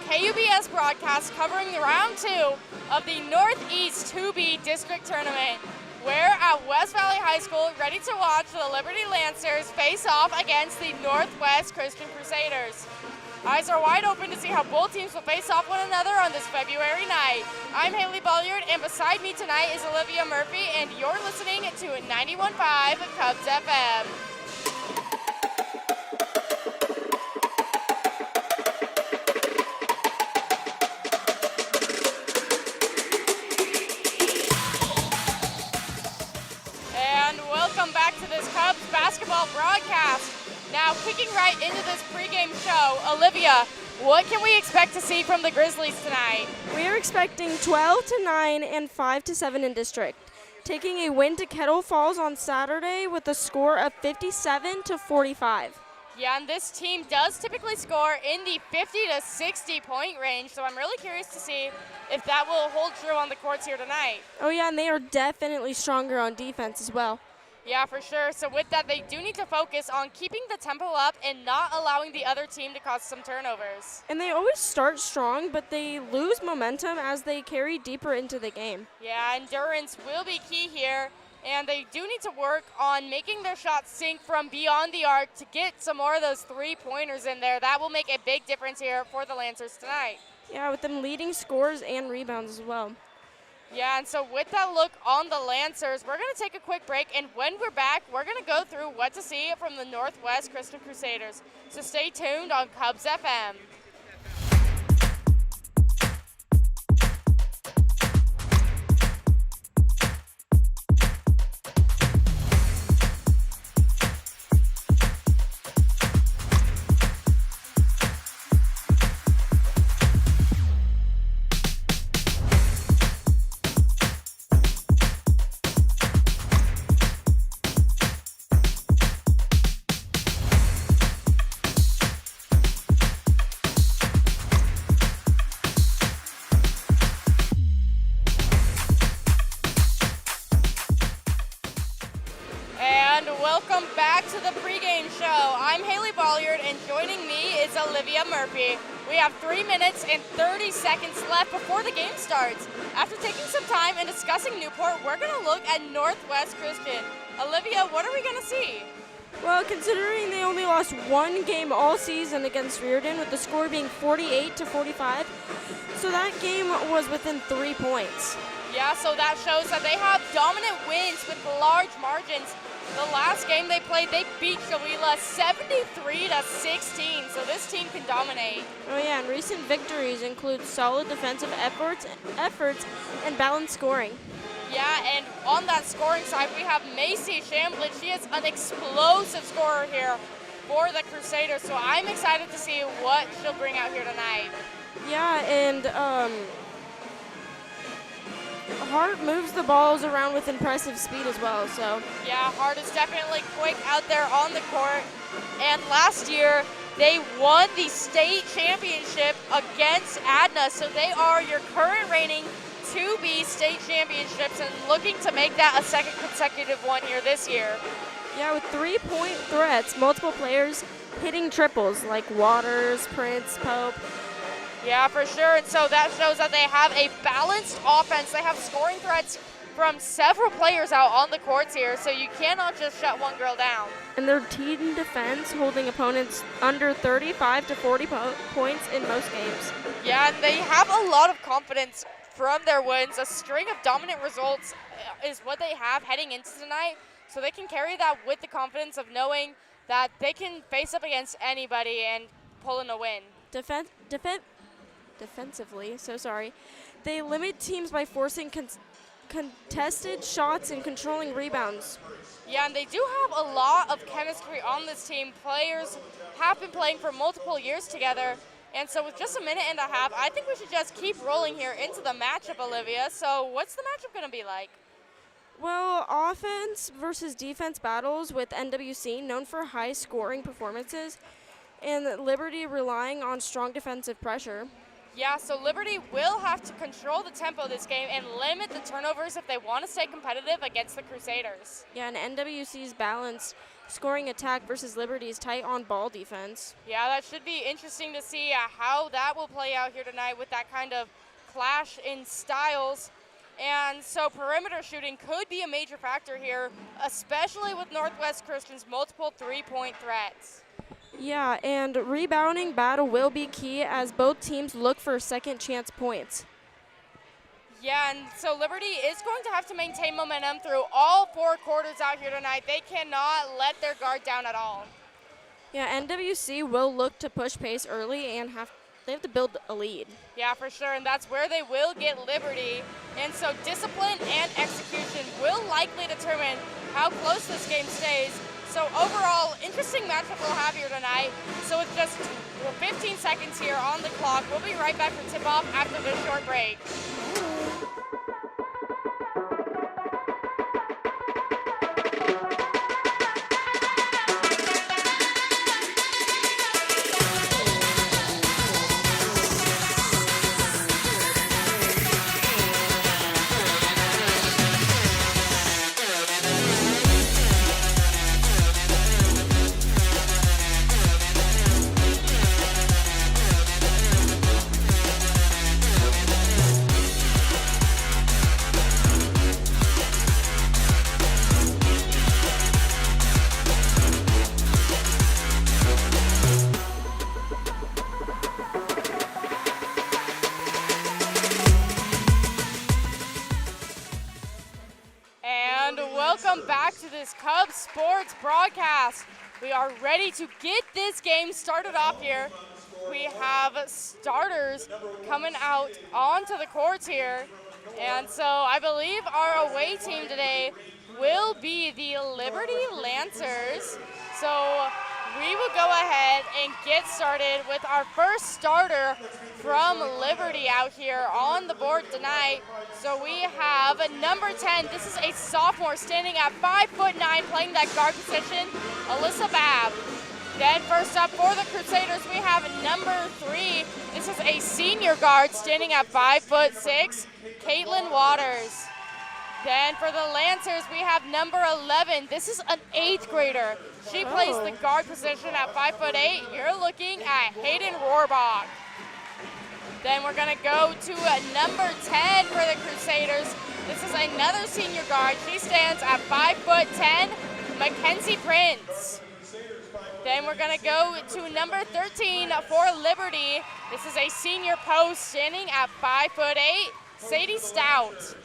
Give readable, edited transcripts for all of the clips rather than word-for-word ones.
KUBS broadcast covering round 2 of the NE2B district tournament. We're at West Valley High School ready to watch the Liberty Lancers face off against the Northwest Christian Crusaders. Eyes are wide open to see how both teams will face off one another on this February night. I'm Haley Bolliard, and beside me tonight is Olivia Murphy, and you're listening to 91.5 Cubs FM. Welcome back to this Cubs basketball broadcast. Now, kicking right into this pregame show, Olivia, what can we expect to see from the Grizzlies tonight? We are expecting 12-9 and 5-7 in district, taking a win to Kettle Falls on Saturday with a score of 57-45. Yeah, and this team does typically score in the 50 to 60 point range, so I'm really curious to see if that will hold true on the courts here tonight. Oh yeah, and they are definitely stronger on defense as well. Yeah, for sure. So with that, they do need to focus on keeping the tempo up and not allowing the other team to cause some turnovers. And they always start strong, but they lose momentum as they carry deeper into the game. Yeah, endurance will be key here, and they do need to work on making their shots sink from beyond the arc to get some more of those three-pointers in there. That will make a big difference here for the Lancers tonight. Yeah, with them leading scores and rebounds as well. Yeah, and so with that look on the Lancers, we're going to take a quick break, and when we're back, we're going to go through what to see from the Northwest Christian Crusaders. So stay tuned on Cubs FM. Welcome back to the pregame show. I'm Haley Bolliard, and joining me is Olivia Murphy. We have 3 minutes and 30 seconds left before the game starts. After taking some time and discussing Newport, we're going to look at Northwest Christian. Olivia, what are we going to see? Well, considering they only lost one game all season against Reardon, with the score being 48-45, so that game was within 3 points. Yeah, so that shows that they have dominant wins with large margins. The last game they played, they beat Galila 73-16, so this team can dominate. Oh yeah, and recent victories include solid defensive efforts and balanced scoring. Yeah, and on that scoring side, we have Macy Shamblin. She is an explosive scorer here for the Crusaders, so I'm excited to see what she'll bring out here tonight. Yeah, and Hart moves the balls around with impressive speed as well. So yeah, Hart is definitely quick out there on the court. And last year, they won the state championship against Adna. So they are your current reigning 2B state championships and looking to make that a second consecutive one here this year. Yeah, with 3-point threats, multiple players hitting triples like Waters, Prince, Pope. Yeah, for sure, and so that shows that they have a balanced offense. They have scoring threats from several players out on the courts here, so you cannot just shut one girl down. And their team defense holding opponents under 35 to 40 points in most games. Yeah, and they have a lot of confidence from their wins. A string of dominant results is what they have heading into tonight, so they can carry that with the confidence of knowing that they can face up against anybody and pull in a win. Defensively, they limit teams by forcing contested shots and controlling rebounds. Yeah, and they do have a lot of chemistry on this team. Players have been playing for multiple years together, and so with just a minute and a half, I think we should just keep rolling here into the matchup, Olivia. So what's the matchup going to be like? Well, offense versus defense battles with NWC, known for high scoring performances, and Liberty relying on strong defensive pressure. Yeah, so Liberty will have to control the tempo of this game and limit the turnovers if they want to stay competitive against the Crusaders. Yeah, and NWC's balanced scoring attack versus Liberty's tight on ball defense. Yeah, that should be interesting to see how that will play out here tonight with that kind of clash in styles. And so perimeter shooting could be a major factor here, especially with Northwest Christian's multiple three-point threats. Yeah, and rebounding battle will be key as both teams look for second chance points. Yeah, and so Liberty is going to have to maintain momentum through all 4 quarters out here tonight. They cannot let their guard down at all. Yeah, NWC will look to push pace early and they have to build a lead. Yeah, for sure, and that's where they will get Liberty. And so discipline and execution will likely determine how close this game stays. So overall, interesting matchup we'll have here tonight. So with just 15 seconds here on the clock, we'll be right back for tip-off after this short break. Welcome back to this Cubs Sports broadcast. We are ready to get this game started off here. We have starters coming out onto the courts here. And so I believe our away team today will be the Liberty Lancers. So we will go ahead and get started with our first starter from Liberty out here on the board tonight. So we have number 10. This is a sophomore standing at 5'9", playing that guard position, Alyssa Babb. Then first up for the Crusaders, we have number 3. This is a senior guard standing at 5'6", Caitlin Waters. Then for the Lancers, we have number 11. This is an 8th grader. She plays the guard position at 5'8". You're looking at Hayden Rohrbach. Then we're gonna go to number 10 for the Crusaders. This is another senior guard. She stands at 5'10", Mackenzie Prince. Then we're gonna go to number 13 for Liberty. This is a senior post standing at 5'8", Sadie Stout.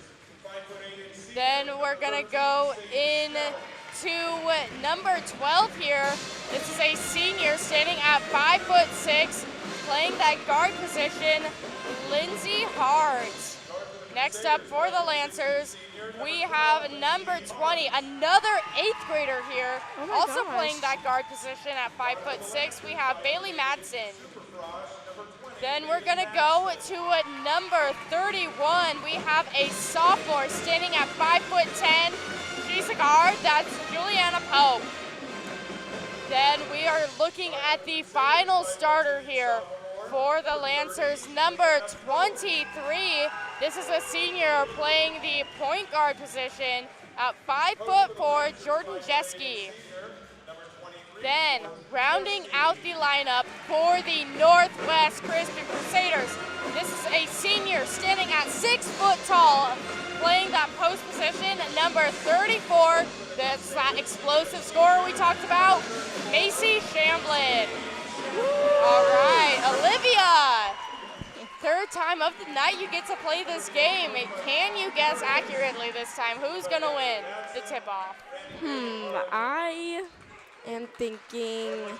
Then we're gonna go in to number 12 here. This is a senior standing at 5'6", playing that guard position, Lindsay Hart. Next up for the Lancers, we have number 20, another 8th grader here, also playing that guard position at 5'6". We have Bailey Madsen. Then we're gonna go to number 31. We have a sophomore standing at 5'10". She's a guard, that's Juliana Pope. Then we are looking at the final starter here for the Lancers, number 23. This is a senior playing the point guard position at 5'4", Jordan Jeske. Then rounding out the lineup for the Northwest Christian Crusaders, this is a senior standing at 6 foot tall, playing that post position, number 34. That's that explosive scorer we talked about, Macy Shamblin. All right, Olivia, third time of the night you get to play this game. Can you guess accurately this time who's gonna win the tip-off? I am thinking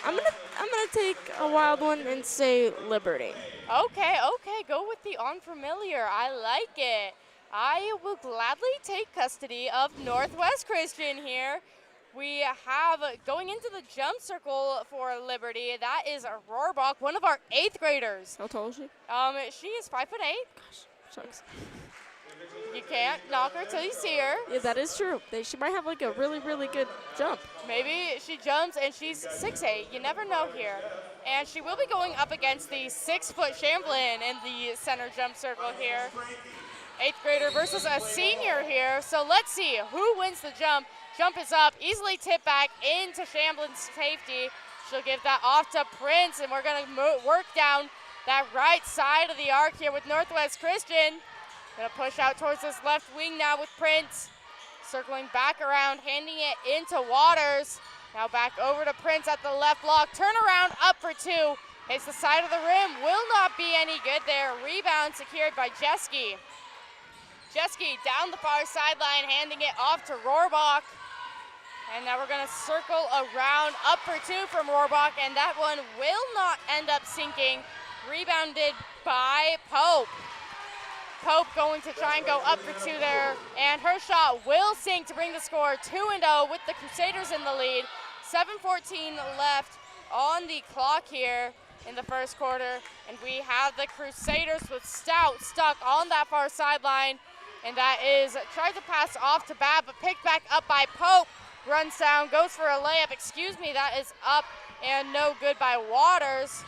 I'm gonna take a wild one and say Liberty. Okay, go with the unfamiliar. I like it. I will gladly take custody of Northwest Christian here. We have, going into the jump circle for Liberty, that is Rohrbach, one of our 8th graders. How tall is she? She is 5'8". Gosh, shucks. You can't knock her till you see her. Yeah, that is true. She might have like a really, really good jump. Maybe she jumps and she's 6'8". You never know here. And she will be going up against the 6-foot Shamblin in the center jump circle here. 8th grader versus a senior here. So let's see who wins the jump. Jump is up, easily tipped back into Shamblin's safety. She'll give that off to Prince, and we're gonna work down that right side of the arc here with Northwest Christian. Gonna push out towards this left wing now with Prince. Circling back around, handing it into Waters. Now back over to Prince at the left block. Turnaround up for two. Hits the side of the rim. Will not be any good there. Rebound secured by Jeske. Jeske down the far sideline, handing it off to Rohrbach. And now we're going to circle around, up for two from Rohrbach, and that one will not end up sinking. Rebounded by Pope. Pope going to try and go up for two there, and her shot will sink to bring the score 2-0 with the Crusaders in the lead. 7:14 left on the clock here in the first quarter, and we have the Crusaders with Stout stuck on that far sideline, and that is tried to pass off to Babb, but picked back up by Pope. Runs down, goes for a layup, that is up and no good by Waters.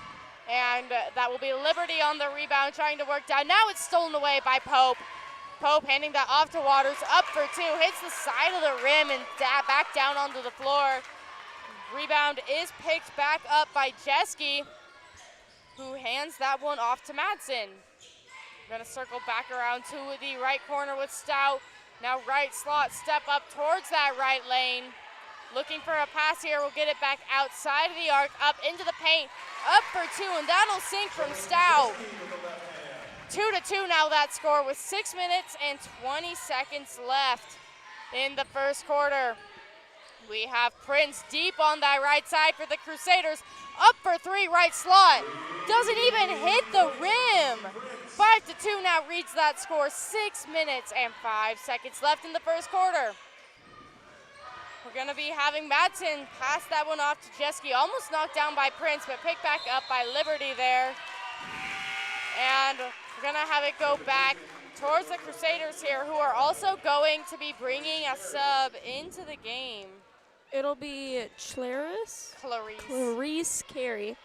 And that will be Liberty on the rebound, trying to work down. Now it's stolen away by Pope. Pope handing that off to Waters, up for two, hits the side of the rim and back down onto the floor. Rebound is picked back up by Jeske, who hands that one off to Madsen. Gonna circle back around to the right corner with Stout. Now right slot, step up towards that right lane. Looking for a pass here, we'll get it back outside of the arc, up into the paint, up for two, and that'll sink from Stout. 2-2 now that score with 6 minutes and 20 seconds left in the first quarter. We have Prince deep on that right side for the Crusaders, up for three, right slot. Doesn't even hit the rim. 5-2 now reads that score, 6 minutes and 5 seconds left in the first quarter. We're gonna be having Madsen pass that one off to Jeske, almost knocked down by Prince, but picked back up by Liberty there. And we're gonna have it go back towards the Crusaders here, who are also going to be bringing a sub into the game. It'll be Clarice Carey.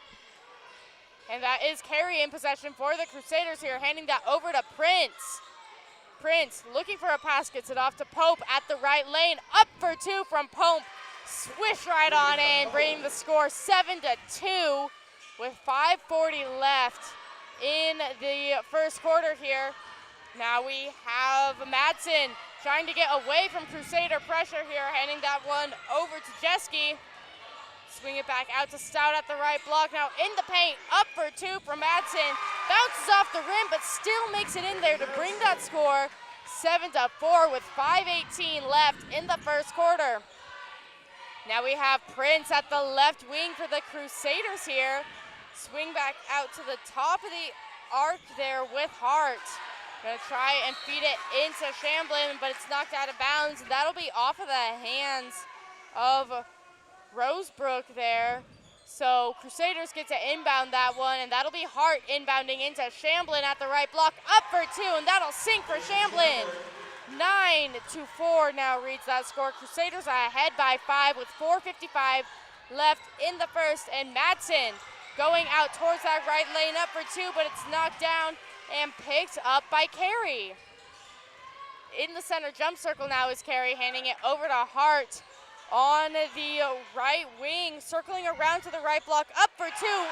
And that is Carey in possession for the Crusaders here, handing that over to Prince. Prince looking for a pass, gets it off to Pope at the right lane, up for two from Pope. Swish right on in, bringing the score 7-2 with 5:40 left in the first quarter here. Now we have Madsen trying to get away from Crusader pressure here, handing that one over to Jeske. Swing it back out to Stout at the right block. Now in the paint, up for two from Madsen. Bounces off the rim, but still makes it in there to bring that score 7-4 with 5:18 left in the first quarter. Now we have Prince at the left wing for the Crusaders here. Swing back out to the top of the arc there with Hart. Gonna try and feed it into Shamblin, but it's knocked out of bounds. That'll be off of the hands of Rosebrook there. So Crusaders get to inbound that one, and that'll be Hart inbounding into Shamblin at the right block, up for two, and that'll sink for Shamblin. 9-4 now reads that score. Crusaders are ahead by 5 with 4:55 left in the first, and Madsen going out towards that right lane, up for two, but it's knocked down and picked up by Carey. In the center jump circle now is Carey, handing it over to Hart on the right wing, circling around to the right block, up for two.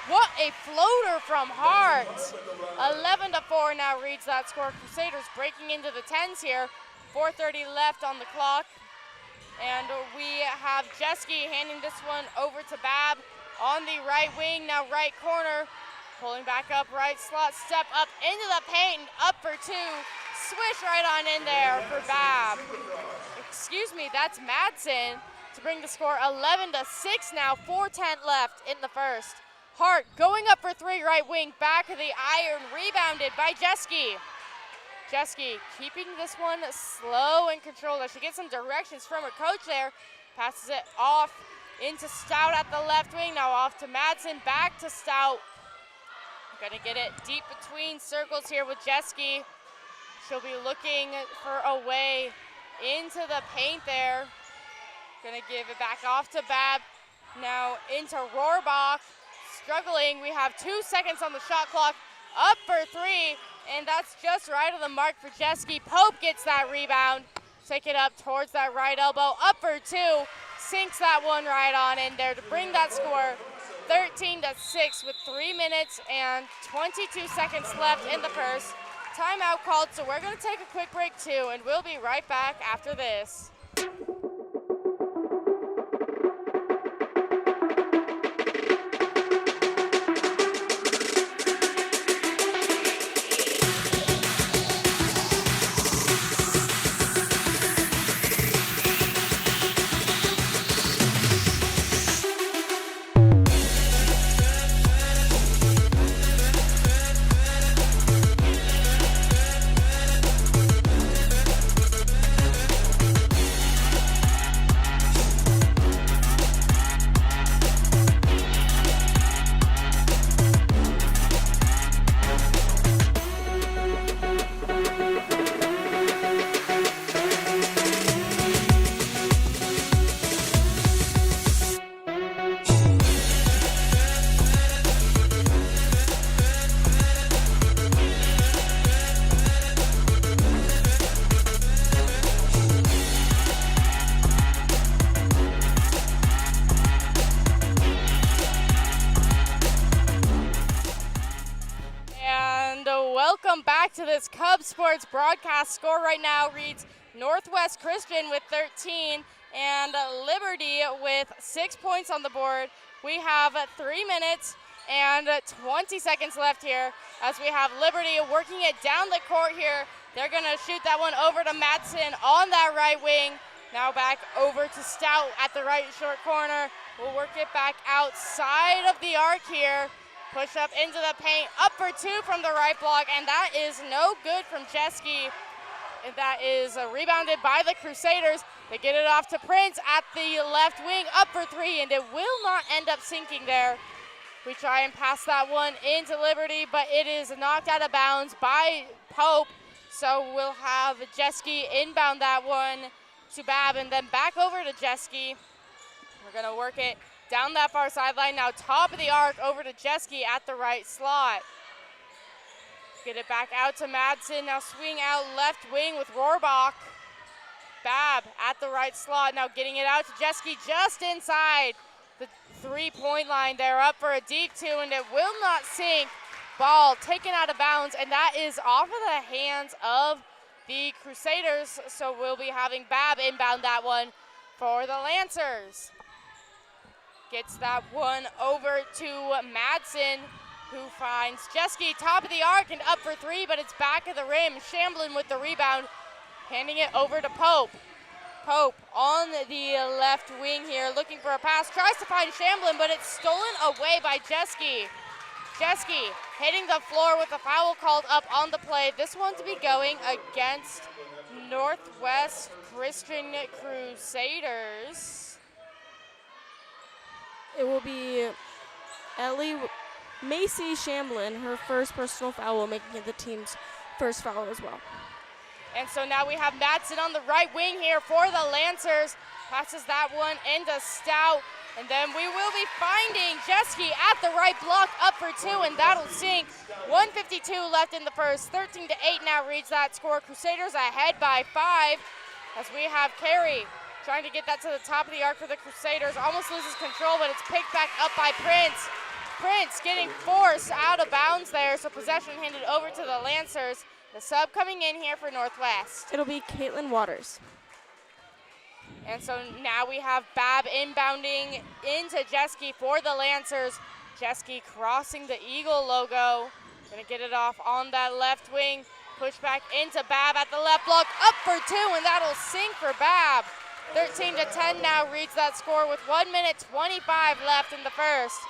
What a floater from Hart. 11-4 now reads that score. Crusaders breaking into the 10s here. 4:30 left on the clock. And we have Jeske handing this one over to Babb on the right wing, now right corner. Pulling back up, right slot, step up into the paint, and up for two. Swish right on in there for Babb. That's Madsen to bring the score 11-6 now, 4:10 left in the first. Hart going up for three, right wing, back of the iron, rebounded by Jeske. Jeske keeping this one slow and controlled as she gets some directions from her coach there. Passes it off into Stout at the left wing, now off to Madsen, back to Stout. Gonna get it deep between circles here with Jeske. She'll be looking for a way into the paint there. Gonna give it back off to Babb. Now into Rohrbach. Struggling, we have 2 seconds on the shot clock. Up for three, and that's just right of the mark for Jeske. Pope gets that rebound. Take it up towards that right elbow, up for two, sinks that one right on in there to bring that score 13-6 with 3 minutes and 22 seconds left in the first. Timeout called, so we're going to take a quick break too, and we'll be right back after this. Welcome back to this Cubs Sports broadcast. Score right now reads Northwest Christian with 13 and Liberty with 6 points on the board. We have 3 minutes and 20 seconds left here as we have Liberty working it down the court here. They're going to shoot that one over to Madsen on that right wing. Now back over to Stout at the right short corner. We'll work it back outside of the arc here. Push up into the paint, up for two from the right block, and that is no good from Jeske. And that is rebounded by the Crusaders. They get it off to Prince at the left wing, up for three, and it will not end up sinking there. We try and pass that one into Liberty, but it is knocked out of bounds by Pope. So we'll have Jeske inbound that one to Babb, and then back over to Jeske. We're gonna work it down that far sideline, now top of the arc over to Jeske at the right slot. Get it back out to Madsen, now swing out left wing with Rohrbach. Babb at the right slot, now getting it out to Jeske just inside the three-point line. They're up for a deep two, and it will not sink. Ball taken out of bounds, and that is off of the hands of the Crusaders, so we'll be having Babb inbound that one for the Lancers. Gets that one over to Madsen, who finds Jeske top of the arc and up for three, but it's back of the rim. Shamblin with the rebound, handing it over to Pope. Pope on the left wing here, looking for a pass, tries to find Shamblin, but it's stolen away by Jeske. Jeske hitting the floor with a foul called up on the play. This one to be going against Northwest Christian Crusaders. It will be Macy Shamblin, her first personal foul, making it the team's first foul as well. And so now we have Madsen on the right wing here for the Lancers. Passes that one into Stout. And then we will be finding Jeske at the right block, up for two, and that'll sink. 1:52 left in the first. 13-8 now reads that score. Crusaders ahead by 5 as we have Carey trying to get that to the top of the arc for the Crusaders. Almost loses control, but it's picked back up by Prince. Prince getting forced out of bounds there, so possession handed over to the Lancers. The sub coming in here for Northwest. It'll be Caitlin Waters. And so now we have Babb inbounding into Jeske for the Lancers. Jeske crossing the Eagle logo. Gonna get it off on that left wing. Push back into Babb at the left block, up for two, and that'll sink for Babb. 13-10 now reads that score with 1:25 left in the first.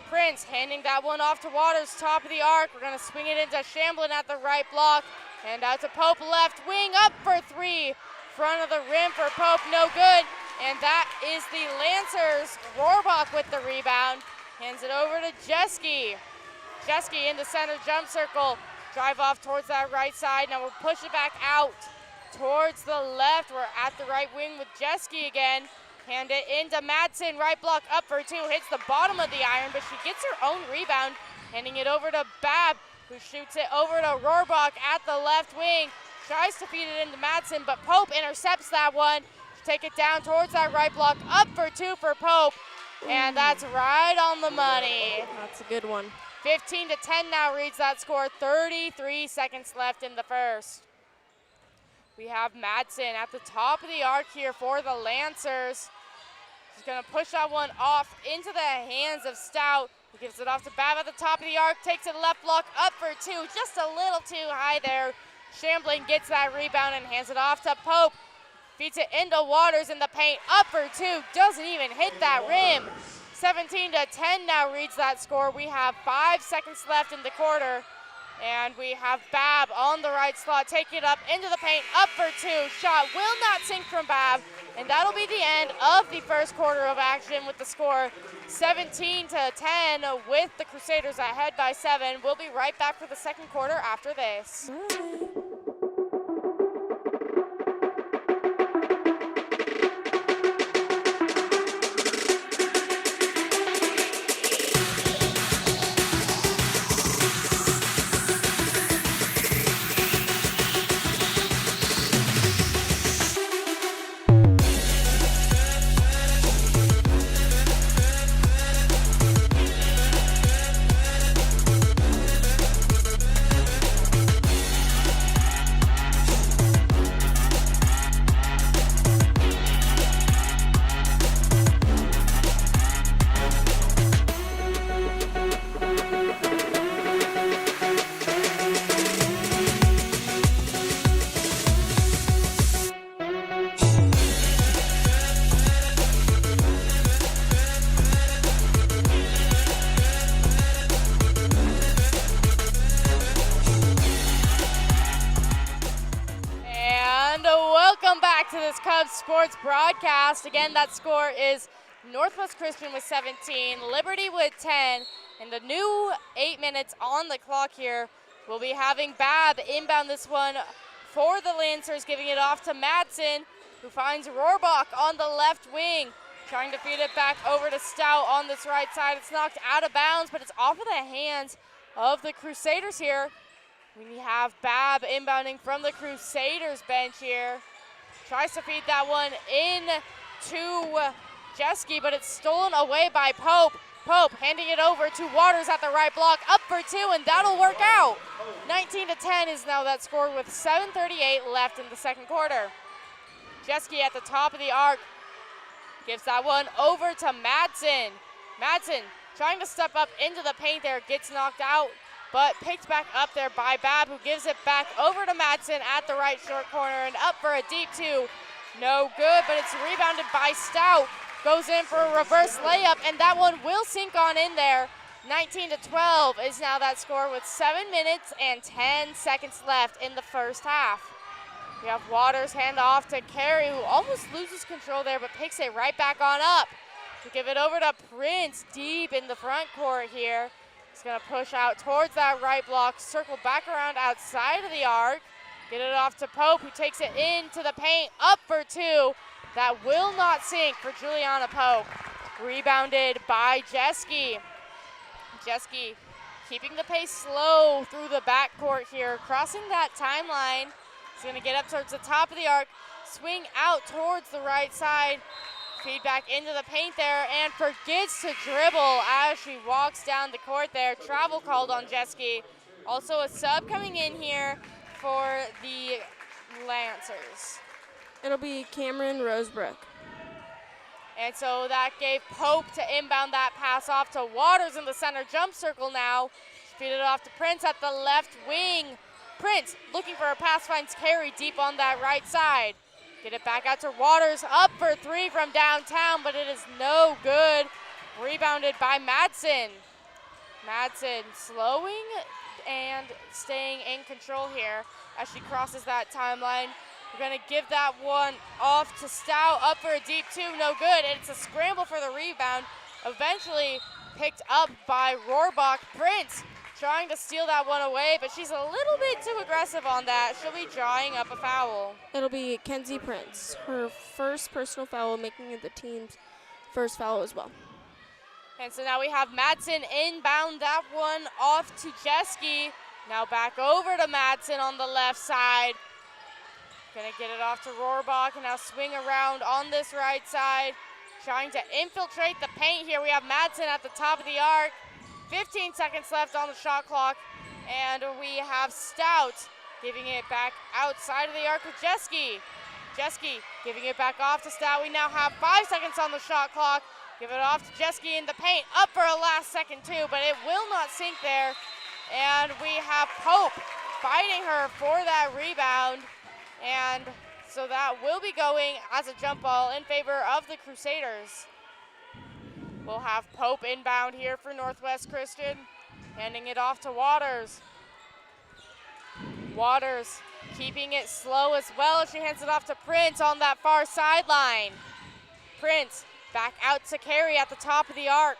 Prince handing that one off to Waters, top of the arc. We're gonna swing it into Shamblin at the right block. Hand out to Pope, left wing, up for three. Front of the rim for Pope, no good. And that is the Lancers. Rohrbach with the rebound. Hands it over to Jeske. Jeske in the center jump circle. Drive off towards that right side. Now we'll push it back out towards the left. We're at the right wing with Jeske again. Hand it into Madsen, right block, up for two. Hits the bottom of the iron, but she gets her own rebound. Handing it over to Babb, who shoots it over to Rohrbach at the left wing. tries to feed it into Madsen, but Pope intercepts that one. Take it down towards that right block, up for two for Pope, and that's right on the money. That's a good one. 15-10 now reads that score, 33 seconds left in the first. We have Madsen at the top of the arc here for the Lancers. He's gonna push that one off into the hands of Stout. He gives it off to Babb at the top of the arc, takes it left block, up for two, just a little too high there. Shambling gets that rebound and hands it off to Pope. Feeds it into Waters in the paint, up for two, doesn't even hit that rim. 17-10 now reads that score. We have 5 seconds left in the quarter, and we have Babb on the right slot, take it up into the paint, up for two. Shot will not sink from Babb, and that'll be the end of the first quarter of action with the score 17-10 with the Crusaders ahead by 7. We'll be right back for the second quarter after this. To this Cubs sports broadcast. Again, that score is Northwest Christian with 17, Liberty with 10, and the new 8 minutes on the clock here. We'll be having Babb inbound this one for the Lancers, giving it off to Madsen, who finds Rohrbach on the left wing, trying to feed it back over to Stout on this right side. It's knocked out of bounds, but it's off of the hands of the Crusaders here. We have Babb inbounding from the Crusaders bench here. Tries to feed that one in to Jeske, but it's stolen away by Pope. Pope handing it over to Waters at the right block, up for two, and that'll work out. 19-10 is now that score with 7:38 left in the second quarter. Jeske at the top of the arc gives that one over to Madsen. Madsen trying to step up into the paint there, gets knocked out, but picked back up there by Babb, who gives it back over to Madsen at the right short corner, and up for a deep two. No good, but it's rebounded by Stout. Goes in for a reverse layup, and that one will sink on in there. 19-12 is now that score with 7 minutes and 10 seconds left in the first half. We have Waters hand off to Carey, who almost loses control there, but picks it right back on up to give it over to Prince deep in the front court here. He's gonna push out towards that right block, circle back around outside of the arc, get it off to Pope, who takes it into the paint, up for two. That will not sink for Juliana Pope. Rebounded by Jeske. Jeske keeping the pace slow through the backcourt here, crossing that timeline. He's gonna get up towards the top of the arc, swing out towards the right side, feed back into the paint there, and forgets to dribble as she walks down the court there. Travel called on Jeske. Also a sub coming in here for the Lancers. It'll be Cameron Rosebrook. And so that gave Pope to inbound that pass off to Waters in the center jump circle now. Feed it off to Prince at the left wing. Prince looking for a pass, finds Carey deep on that right side. Get it back out to Waters, up for three from downtown, but it is no good. Rebounded by Madsen. Madsen slowing and staying in control here as she crosses that timeline. We're gonna give that one off to Stout, up for a deep two, no good. And it's a scramble for the rebound, eventually picked up by Rohrbach. Prince trying to steal that one away, but she's a little bit too aggressive on that. She'll be drawing up a foul. It'll be Kenzie Prince, her first personal foul, making it the team's first foul as well. And so now we have Madsen inbound that one off to Jeske. Now back over to Madsen on the left side. Gonna get it off to Rohrbach and now swing around on this right side. Trying to infiltrate the paint here. We have Madsen at the top of the arc. 15 seconds left on the shot clock. And we have Stout giving it back outside of the arc with Jeske. Jeske giving it back off to Stout. We now have 5 seconds on the shot clock. Give it off to Jeske in the paint. Up for a last second too, but it will not sink there. And we have Pope fighting her for that rebound. And so that will be going as a jump ball in favor of the Crusaders. We'll have Pope inbound here for Northwest Christian, handing it off to Waters. Waters keeping it slow as well. She hands it off to Prince on that far sideline. Prince back out to Carey at the top of the arc.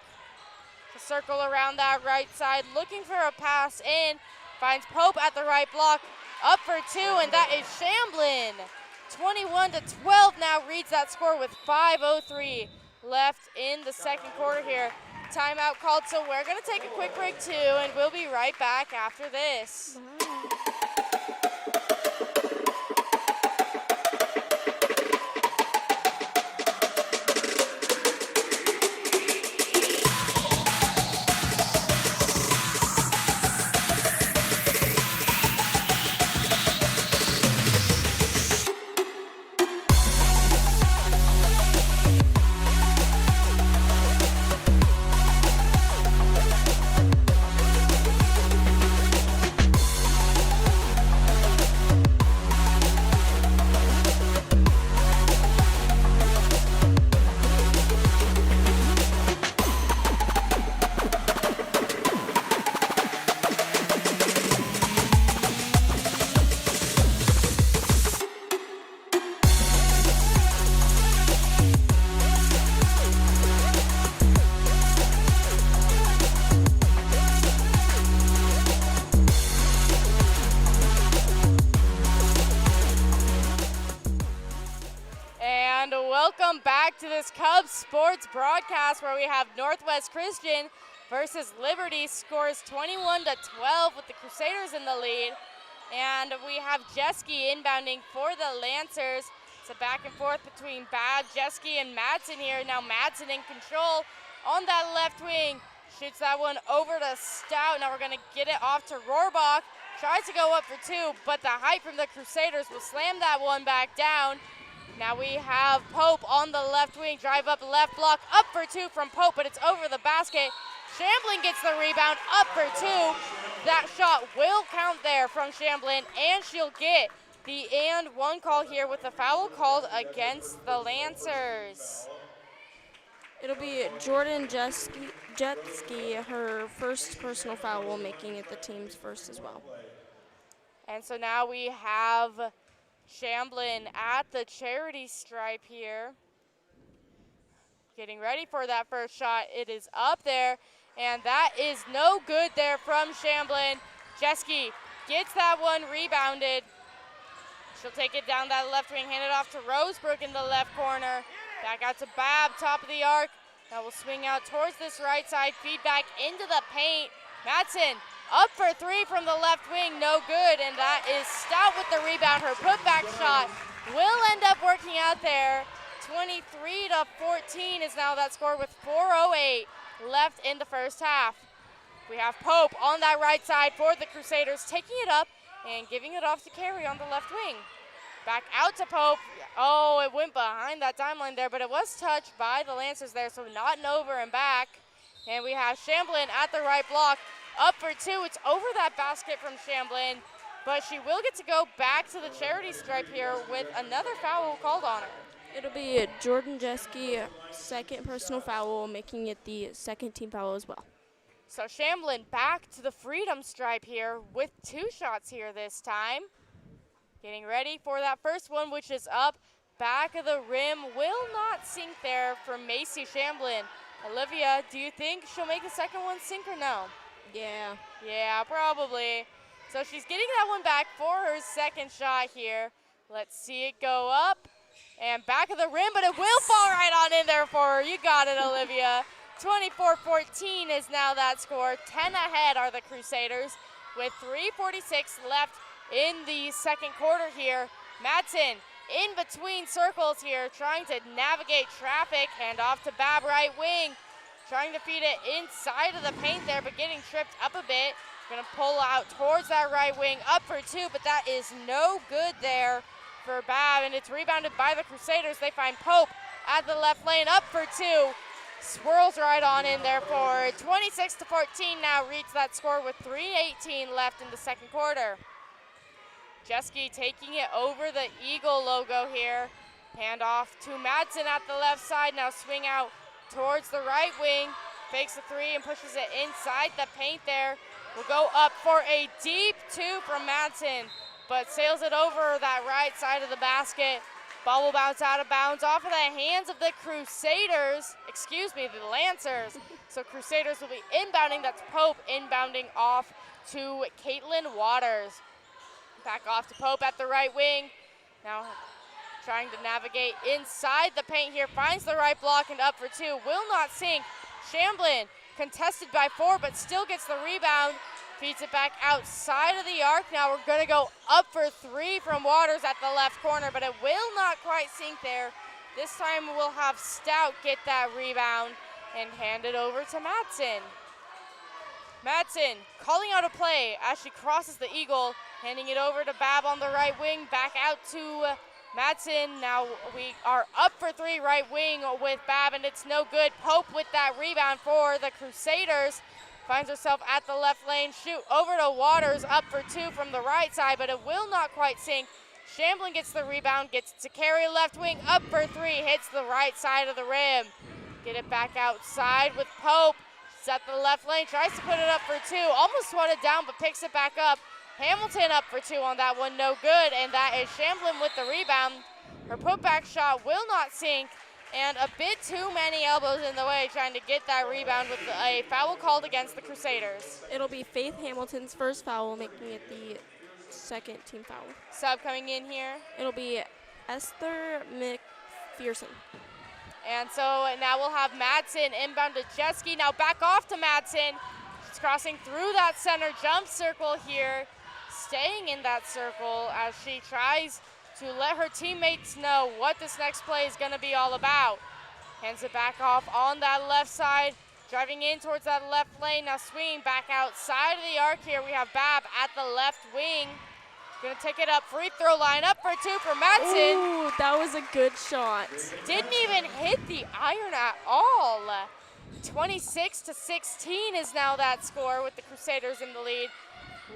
To circle around that right side, looking for a pass in. Finds Pope at the right block. Up for two, and that is Shamblin. 21-12 now reads that score with 5:03 left in the second quarter here. Timeout called, so we're going to take a quick break too, and we'll be right back after this. Welcome back to this Cubs sports broadcast where we have Northwest Christian versus Liberty. Scores 21-12 with the Crusaders in the lead. And we have Jeske inbounding for the Lancers. It's a back and forth between Bad, Jeske, and Madsen here. Now Madsen in control on that left wing. Shoots that one over to Stout. Now we're going to get it off to Rohrbach. Tries to go up for two, but the height from the Crusaders will slam that one back down. Now we have Pope on the left wing, drive up left block, up for two from Pope, but it's over the basket. Shamblin gets the rebound, up for two. That shot will count there from Shamblin, and she'll get the and one call here with the foul called against the Lancers. It'll be Jordan Jeske, her first personal foul, making it the team's first as well. And so now we have Shamblin at the charity stripe here. Getting ready for that first shot. It is up there, and that is no good there from Shamblin. Jeske gets that one rebounded. She'll take it down that left wing, hand it off to Rosebrook in the left corner. Back out to Bab, top of the arc. Now we'll swing out towards this right side, feed back into the paint. Madsen up for three from the left wing, no good, and that is Stout with the rebound. Her putback shot will end up working out there. 23-14 is now that score with 4:08 left in the first half. We have Pope on that right side for the Crusaders, taking it up and giving it off to Carey on the left wing. Back out to Pope. Oh, it went behind that timeline there, but it was touched by the Lancers there, so not an over and back. And we have Shamblin at the right block. Up for two. It's over that basket from Shamblin, but she will get to go back to the charity stripe here with another foul called on her. It'll be Jordan Jeske, second personal foul, making it the second team foul as well. So Shamblin back to the freedom stripe here with two shots here this time. Getting ready for that first one, which is up. Back of the rim will not sink there from Macy Shamblin. Olivia, do you think she'll make the second one sink or no? Yeah. Yeah, probably. So she's getting that one back for her second shot here. Let's see it go up and back of the rim, but it will fall right on in there for her. You got it, Olivia. 24-14 is now that score. 10 ahead are the Crusaders with 3:46 left in the second quarter here. Madsen in between circles here, trying to navigate traffic. Hand off to Bab, right wing. Trying to feed it inside of the paint there, but getting tripped up a bit. Gonna pull out towards that right wing, up for two, but that is no good there for Bab, and it's rebounded by the Crusaders. They find Pope at the left lane, up for two. Swirls right on in there for 26-14 now, reach that score with 3:18 left in the second quarter. Jeske taking it over the Eagle logo here. Hand off to Madsen at the left side, now swing out towards the right wing. Fakes the three and pushes it inside the paint there. Will go up for a deep two from Madsen, but sails it over that right side of the basket. Ball will bounce out of bounds off of the hands of the Crusaders, the Lancers. So Crusaders will be inbounding, that's Pope inbounding off to Caitlin Waters. Back off to Pope at the right wing. Now trying to navigate inside the paint here, finds the right block and up for two, will not sink. Shamblin contested by 4, but still gets the rebound. Feeds it back outside of the arc. Now we're gonna go up for 3 from Waters at the left corner, but it will not quite sink there. This time we'll have Stout get that rebound and hand it over to Madsen. Madsen calling out a play as she crosses the Eagle, handing it over to Bab on the right wing, back out to Madsen. Now we are up for 3 right wing with Bab, and it's no good. Pope with that rebound for the Crusaders. Finds herself at the left lane, shoot over to Waters, up for 2 from the right side, but it will not quite sink. Shamblin gets the rebound, gets to carry left wing, up for 3, hits the right side of the rim. Get it back outside with Pope. She's at the left lane, tries to put it up for 2, almost swatted down, but picks it back up. Hamilton up for 2 on that one, no good, and that is Shamblin with the rebound. Her putback shot will not sink, and a bit too many elbows in the way trying to get that rebound with a foul called against the Crusaders. It'll be Faith Hamilton's first foul, making it the second team foul. Sub coming in here. It'll be Esther McPherson. And so now we'll have Madsen inbound to Jeske. Now back off to Madsen. She's crossing through that center jump circle here, staying in that circle as she tries to let her teammates know what this next play is going to be all about. Hands it back off on that left side, driving in towards that left lane, now swinging back outside of the arc here. We have Bab at the left wing. Gonna take it up, free throw line, up for 2 for Madsen. Ooh, that was a good shot. Didn't even hit the iron at all. 26-16 is now that score with the Crusaders in the lead.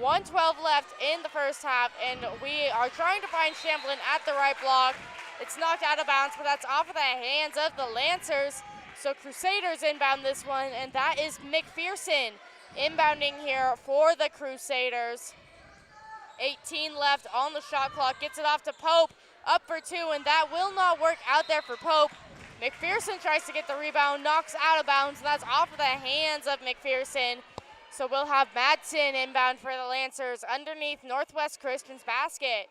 1:12 left in the first half, and we are trying to find Shamblin at the right block. It's knocked out of bounds, but that's off of the hands of the Lancers. So Crusaders inbound this one, and that is McPherson inbounding here for the Crusaders. 18 left on the shot clock, gets it off to Pope, up for 2, and that will not work out there for Pope. McPherson tries to get the rebound, knocks out of bounds, and that's off of the hands of McPherson. So we'll have Madsen inbound for the Lancers underneath Northwest Christian's basket.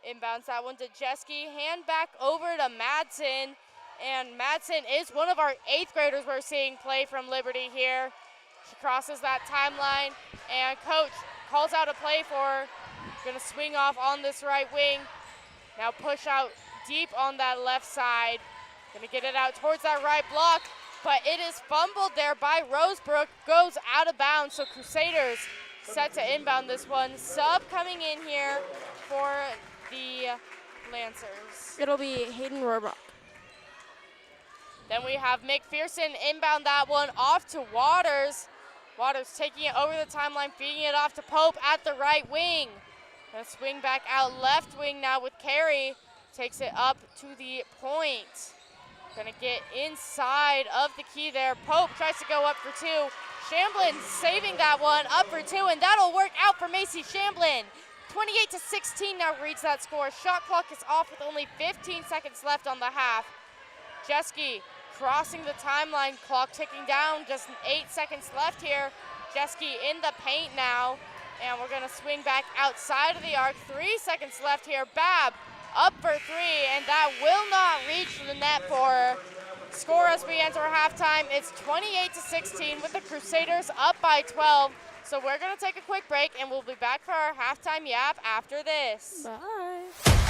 Inbounds that one to Jeske, hand back over to Madsen. And Madsen is one of our 8th graders we're seeing play from Liberty here. She crosses that timeline, and coach calls out a play for her. Gonna swing off on this right wing. Now push out deep on that left side. Gonna get it out towards that right block, but it is fumbled there by Rosebrook, goes out of bounds, so Crusaders set to inbound this one. Sub coming in here for the Lancers. It'll be Hayden Rohrbach. Then we have McPherson inbound that one off to Waters. Waters taking it over the timeline, feeding it off to Pope at the right wing. Gonna swing back out left wing now with Carey. Takes it up to the point. Gonna get inside of the key there. Pope tries to go up for 2. Shamblin saving that one, up for 2, and that'll work out for Macy Shamblin. 28-16 now reads that score. Shot clock is off with only 15 seconds left on the half. Jeske crossing the timeline, clock ticking down, just 8 seconds left here. Jeske in the paint now, and we're gonna swing back outside of the arc. 3 seconds left here. Bab up for 3, and that will not reach the net for her. Score as we enter halftime, it's 28-16 with the Crusaders up by 12. So we're gonna take a quick break, and we'll be back for our halftime yap after this. Bye.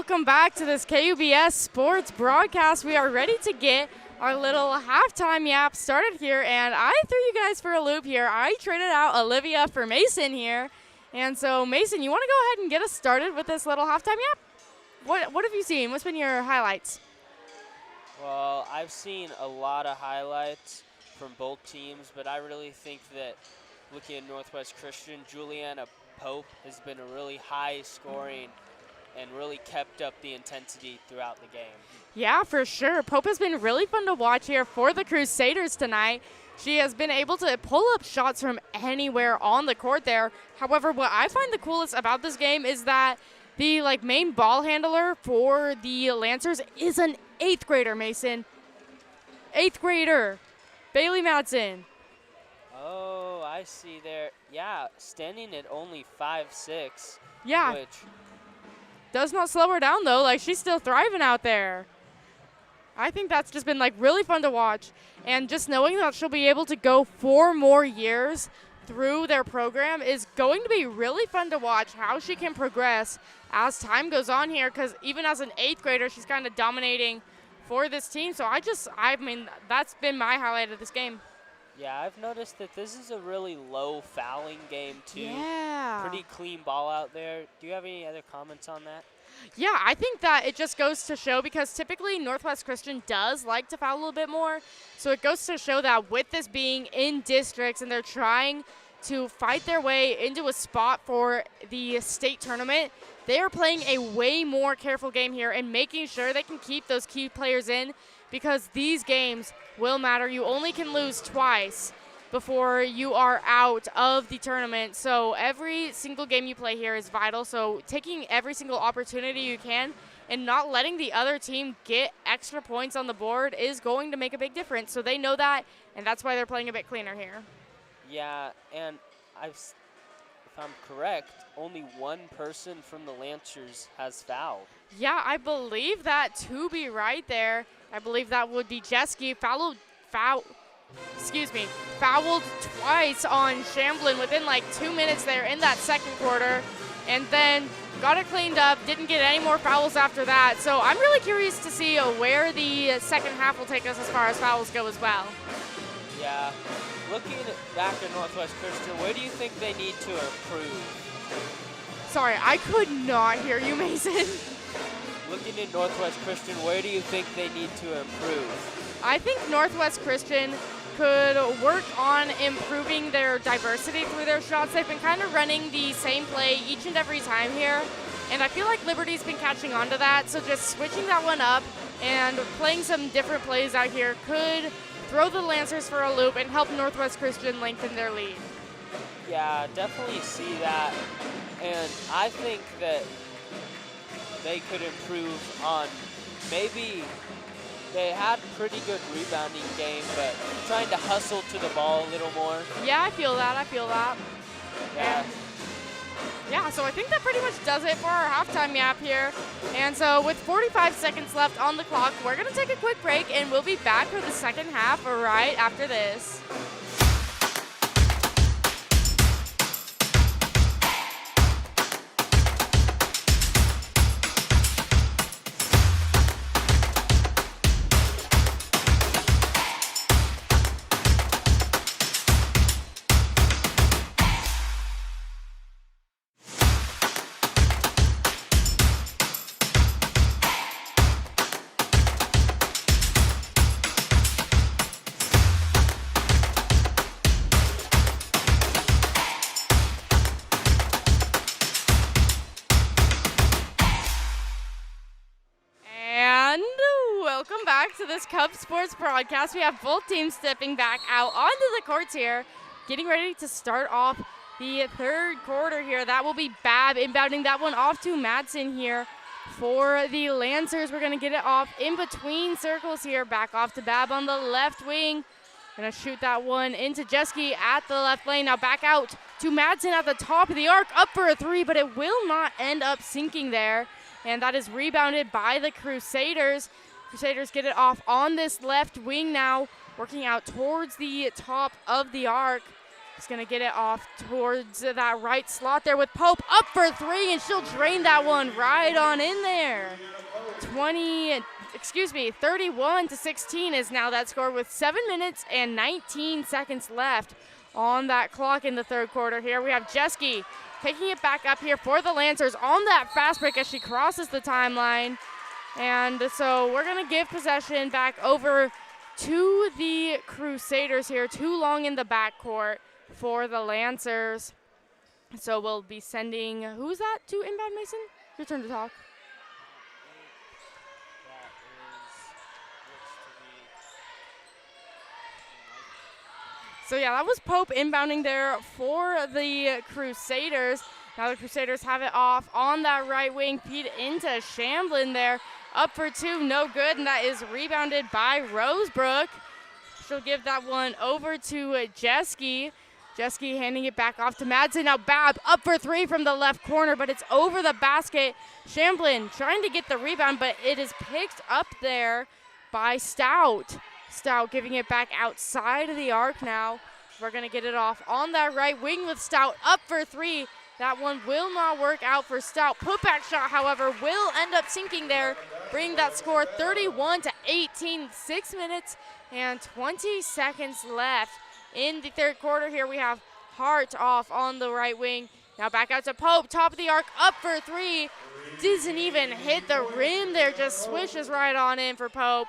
welcome back to this KUBS sports broadcast. We are ready to get our little halftime yap started here, and I threw you guys for a loop here. I traded out Olivia for Mason here, and so Mason, you want to go ahead and get us started with this little halftime yap? What have you seen? What's been your highlights? Well, I've seen a lot of highlights from both teams, but I really think that looking at Northwest Christian, Juliana Pope has been a really high scoring and really kept up the intensity throughout the game. Yeah, for sure. Pope has been really fun to watch here for the Crusaders tonight. She has been able to pull up shots from anywhere on the court there. However, what I find the coolest about this game is that the main ball handler for the Lancers is an 8th grader, Mason. 8th grader, Bailey Madsen. Oh, I see there. Yeah, standing at only 5'6". Yeah. Which does not slow her down, though. She's still thriving out there. I think that's just been, really fun to watch. And just knowing that she'll be able to go 4 more years through their program is going to be really fun to watch how she can progress as time goes on here, because even as an 8th grader, she's kind of dominating for this team. So that's been my highlight of this game. Yeah, I've noticed that this is a really low fouling game, too. Yeah. Pretty clean ball out there. Do you have any other comments on that? Yeah, I think that it just goes to show, because typically Northwest Christian does like to foul a little bit more. So it goes to show that with this being in districts and they're trying to fight their way into a spot for the state tournament, they are playing a way more careful game here and making sure they can keep those key players in, because these games will matter. You only can lose twice before you are out of the tournament. So every single game you play here is vital. So taking every single opportunity you can and not letting the other team get extra points on the board is going to make a big difference. So they know that, and that's why they're playing a bit cleaner here. Yeah, and if I'm correct, only one person from the Lancers has fouled. Yeah, I believe that to be right there. I believe that would be Jeske. Fouled twice on Shamblin within 2 minutes there in that second quarter, and then got it cleaned up, didn't get any more fouls after that. So I'm really curious to see where the second half will take us as far as fouls go as well. Yeah, looking back at Northwest Christian, where do you think they need to improve? Sorry, I could not hear you, Mason. Looking at Northwest Christian, where do you think they need to improve? I think Northwest Christian could work on improving their diversity through their shots. They've been kind of running the same play each and every time here, and I feel like Liberty's been catching on to that. So just switching that one up and playing some different plays out here could throw the Lancers for a loop and help Northwest Christian lengthen their lead. Yeah, definitely see that, and I think that they could improve on maybe they had pretty good rebounding game, but trying to hustle to the ball a little more. Yeah, I feel that. Yeah. Yeah, so I think that pretty much does it for our halftime yap here. And so with 45 seconds left on the clock, we're going to take a quick break, and we'll be back for the second half right after this. Welcome back to this Cubs Sports broadcast. We have both teams stepping back out onto the courts here, getting ready to start off the third quarter here. That will be Babb inbounding that one off to Madsen here for the Lancers. We're going to get it off in between circles here, back off to Babb on the left wing. Going to shoot that one into Jeske at the left lane. Now back out to Madsen at the top of the arc, up for a three, but it will not end up sinking there. And that is rebounded by the Crusaders. Crusaders get it off on this left wing now, working out towards the top of the arc. She's going to get it off towards that right slot there with Pope up for three, and she'll drain that one right on in there. 31-16 is now that score with 7 minutes and 19 seconds left on that clock in the third quarter here. We have Jeske picking it back up here for the Lancers on that fast break as she crosses the timeline. And so we're going to give possession back over to the Crusaders here. Too long in the backcourt for the Lancers. So we'll be sending, who's that to inbound, Mason? Your turn to talk. So yeah, that was Pope inbounding there for the Crusaders. Now the Crusaders have it off on that right wing, feed into Shamblin there. Up for two, no good, and that is rebounded by Rosebrook. She'll give that one over to Jeske. Jeske handing it back off to Madsen. Now Babb up for three from the left corner, but it's over the basket. Shamblin trying to get the rebound, but it is picked up there by Stout. Stout giving it back outside of the arc now. We're going to get it off on that right wing with Stout up for three. That one will not work out for Stout. Putback shot, however, will end up sinking there. Bring that score 31-18. 6 minutes and 20 seconds left in the third quarter here. We have Hart off on the right wing. Now back out to Pope, top of the arc, up for three. Doesn't even hit the rim there, just swishes right on in for Pope.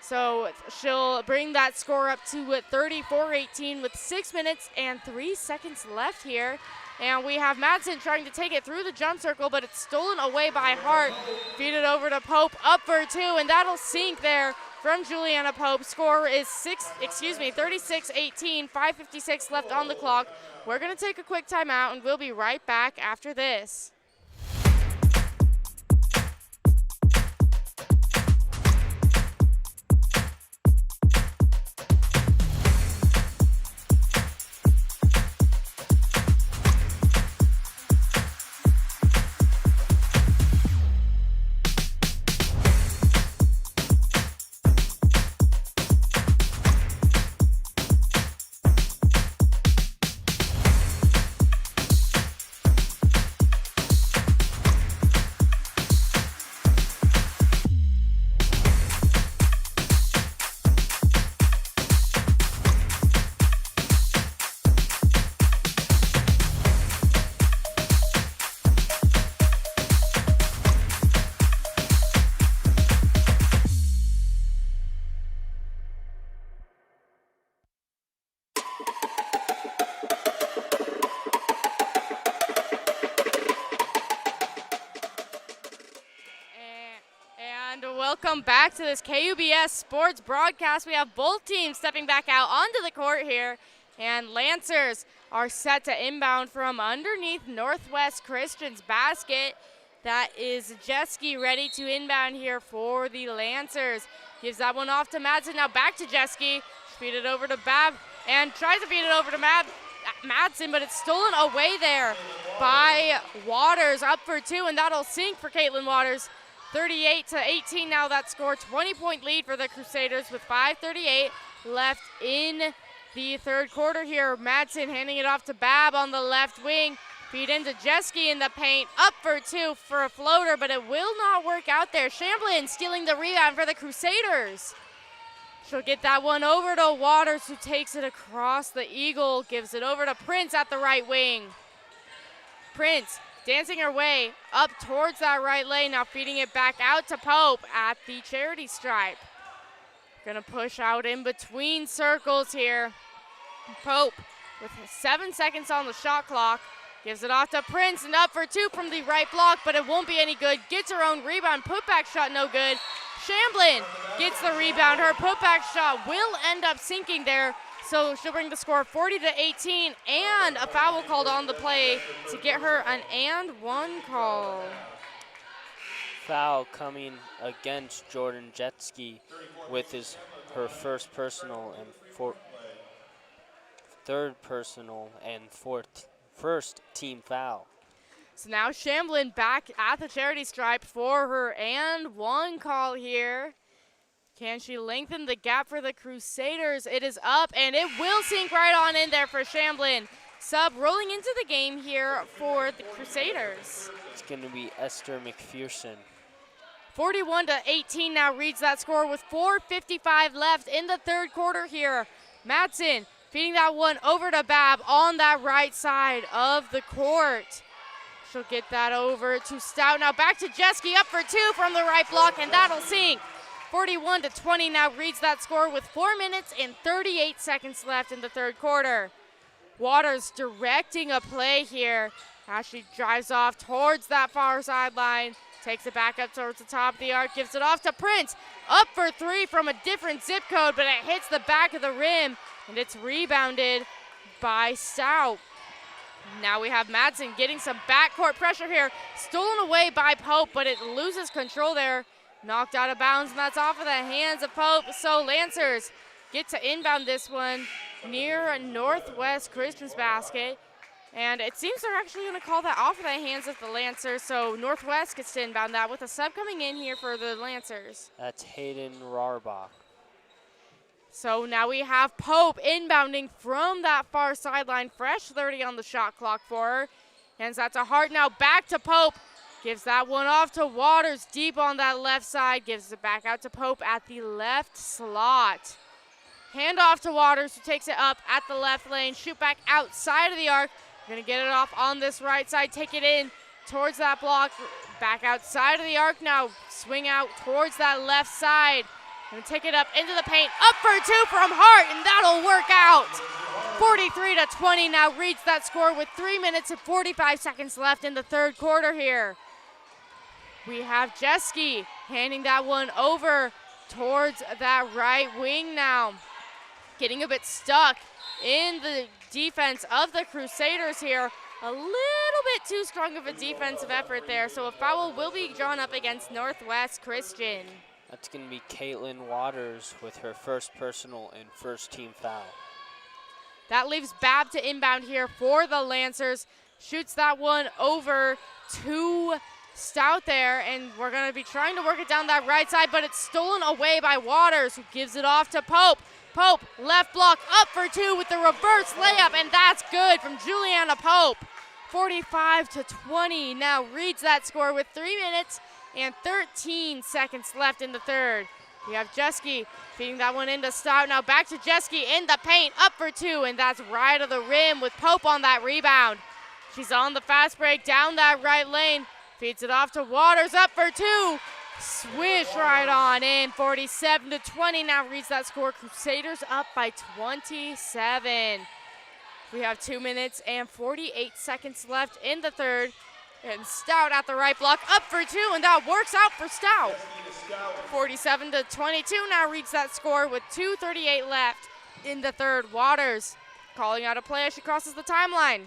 So she'll bring that score up to 34-18 with 6 minutes and 3 seconds left here. And we have Madsen trying to take it through the jump circle, but it's stolen away by Hart. Feed it over to Pope, up for two, and that'll sink there from Juliana Pope. Score is 36-18, 5:56 left on the clock. We're gonna take a quick timeout, and we'll be right back after this. Welcome back to this KUBS sports broadcast. We have both teams stepping back out onto the court here, and Lancers are set to inbound from underneath Northwest Christian's basket. That is Jeske ready to inbound here for the Lancers. Gives that one off to Madsen. Now back to Jeske. Feed it over to Babb and tries to feed it over to Madsen, but it's stolen away there by Waters. Up for two, and that'll sink for Caitlin Waters. 38-18 now that score. 20-point lead for the Crusaders with 5:38 left in the third quarter here. Madsen handing it off to Babb on the left wing. Feed into Jeske in the paint. Up for two for a floater, but it will not work out there. Shamblin stealing the rebound for the Crusaders. She'll get that one over to Waters, who takes it across the eagle. Gives it over to Prince at the right wing. Prince dancing her way up towards that right lane, now feeding it back out to Pope at the charity stripe. Gonna push out in between circles here. Pope with 7 seconds on the shot clock. Gives it off to Prince, and up for two from the right block, but it won't be any good. Gets her own rebound, putback shot no good. Shamblin gets the rebound. Her putback shot will end up sinking there. So she'll bring the score 40-18, and a foul called on the play to get her an and one call. Foul coming against Jordan Jeske with her first personal and third personal and first team foul. So now Shamblin back at the charity stripe for her and one call here. Can she lengthen the gap for the Crusaders? It is up, and it will sink right on in there for Shamblin. Sub rolling into the game here for the Crusaders. It's going to be Esther McPherson. 41-18 now reads that score with 4:55 left in the third quarter here. Madsen feeding that one over to Bab on that right side of the court. She'll get that over to Stout. Now back to Jeske, up for two from the right block, and that'll sink. 41-20 now reads that score with 4 minutes and 38 seconds left in the third quarter. Waters directing a play here as she drives off towards that far sideline, takes it back up towards the top of the arc, gives it off to Prince. Up for three from a different zip code, but it hits the back of the rim, and it's rebounded by Stout. Now we have Madsen getting some backcourt pressure here. Stolen away by Pope, but it loses control there. Knocked out of bounds, and that's off of the hands of Pope. So Lancers get to inbound this one near Northwest Christian's basket. And it seems they're actually going to call that off of the hands of the Lancers. So Northwest gets to inbound that with a sub coming in here for the Lancers. That's Hayden Rarbach. So now we have Pope inbounding from that far sideline. Fresh 30 on the shot clock for her. Hands that to Hart, now back to Pope. Gives that one off to Waters deep on that left side. Gives it back out to Pope at the left slot. Hand off to Waters, who takes it up at the left lane. Shoot back outside of the arc. Gonna get it off on this right side. Take it in towards that block. Back outside of the arc now. Swing out towards that left side. Gonna take it up into the paint. Up for two from Hart, and that'll work out. 43-20 now reads that score with 3 minutes and 45 seconds left in the third quarter here. We have Jeske handing that one over towards that right wing now. Getting a bit stuck in the defense of the Crusaders here. A little bit too strong of a defensive effort there, so a foul will be drawn up against Northwest Christian. That's going to be Caitlin Waters with her first personal and first team foul. That leaves Bab to inbound here for the Lancers. Shoots that one over to Stout there, and we're going to be trying to work it down that right side, but it's stolen away by Waters, who gives it off to Pope. Pope, left block, up for two with the reverse layup, and that's good from Juliana Pope. 45-20 now reads that score with 3 minutes and 13 seconds left in the third. We have Jeske feeding that one into Stout. Now back to Jeske in the paint, up for two, and that's right of the rim with Pope on that rebound. She's on the fast break down that right lane. Feeds it off to Waters, up for two. Swish right on in. 47-20 now reads that score. Crusaders up by 27. We have 2 minutes and 48 seconds left in the third. And Stout at the right block, up for two, and that works out for Stout. 47-22 now reads that score with 2:38 left in the third. Waters calling out a play as she crosses the timeline.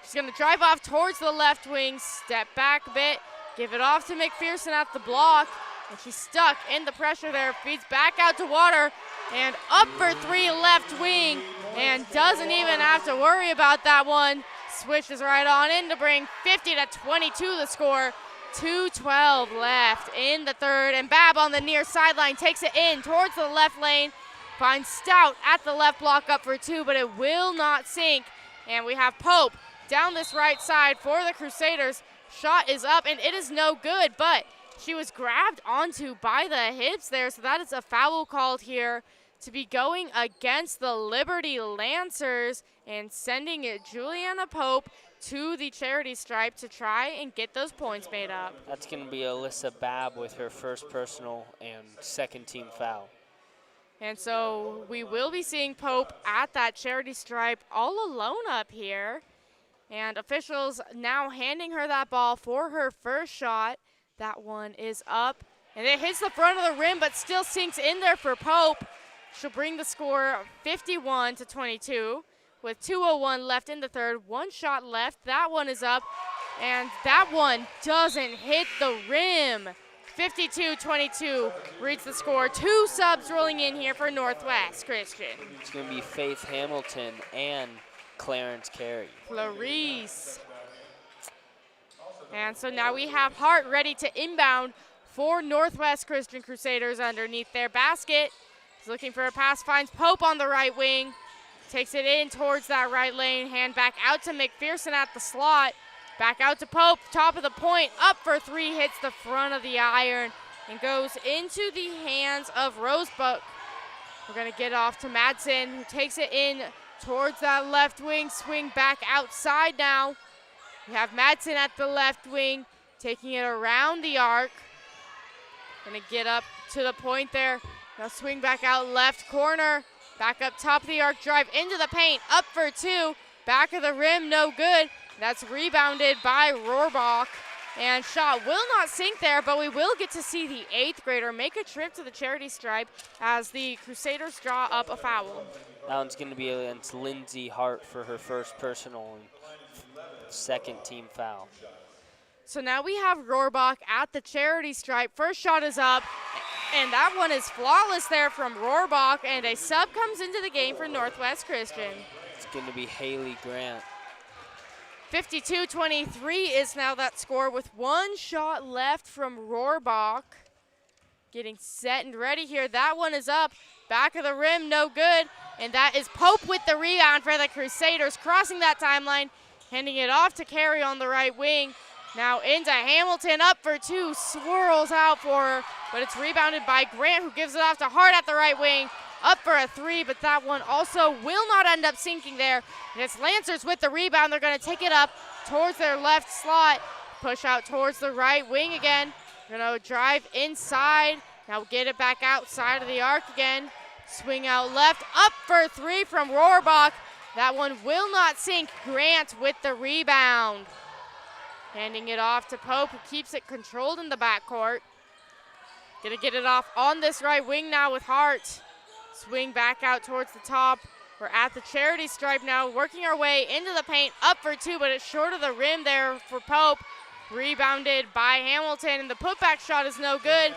She's going to drive off towards the left wing, step back a bit, give it off to McPherson at the block, and she's stuck in the pressure there. Feeds back out to Water, and up for three left wing, and doesn't even have to worry about that one. Swishes right on in to bring 50-22 the score. 2:12 left in the third, and Bab on the near sideline takes it in towards the left lane. Finds Stout at the left block, up for two, but it will not sink. And we have Pope down this right side for the Crusaders. Shot is up, and it is no good, but she was grabbed onto by the hips there, so that is a foul called here to be going against the Liberty Lancers and sending it Juliana Pope to the charity stripe to try and get those points made up. That's going to be Alyssa Babb with her first personal and second team foul. And so we will be seeing Pope at that charity stripe all alone up here. And officials now handing her that ball for her first shot. That one is up, and it hits the front of the rim, but still sinks in there for Pope. She'll bring the score 51-22 with 2:01 left in the third. One shot left. That one is up, and that one doesn't hit the rim. 52-22 reads the score. Two subs rolling in here for Northwest Christian. It's going to be Faith Hamilton and Clarence Carey. Clarice. And so now we have Hart ready to inbound for Northwest Christian Crusaders underneath their basket. He's looking for a pass, finds Pope on the right wing. Takes it in towards that right lane, hand back out to McPherson at the slot. Back out to Pope, top of the point, up for three, hits the front of the iron, and goes into the hands of Rosebrook. We're gonna get off to Madsen, who takes it in towards that left wing, swing back outside now. We have Madsen at the left wing, taking it around the arc. Gonna get up to the point there. Now swing back out left corner. Back up top of the arc, drive into the paint, up for two. Back of the rim, no good. That's rebounded by Rohrbach. And shot will not sink there, but we will get to see the 8th grader make a trip to the charity stripe as the Crusaders draw up a foul. That one's going to be against Lindsay Hart for her first personal and second team foul. So now we have Rohrbach at the charity stripe. First shot is up, and that one is flawless there from Rohrbach, and a sub comes into the game for Northwest Christian. It's going to be Haley Grant. 52-23 is now that score with one shot left from Rohrbach. Getting set and ready here. That one is up. Back of the rim, no good. And that is Pope with the rebound for the Crusaders, crossing that timeline, handing it off to Carey on the right wing. Now into Hamilton, up for two, swirls out for her, but it's rebounded by Grant, who gives it off to Hart at the right wing. Up for a three, but that one also will not end up sinking there. And it's Lancers with the rebound. They're going to take it up towards their left slot, push out towards the right wing again. Going to drive inside. Now get it back outside of the arc again. Swing out left, up for three from Rohrbach. That one will not sink. Grant with the rebound. Handing it off to Pope, who keeps it controlled in the backcourt. Going to get it off on this right wing now with Hart. Swing back out towards the top. We're at the charity stripe now, working our way into the paint, up for two, but it's short of the rim there for Pope. Rebounded by Hamilton, and the putback shot is no good,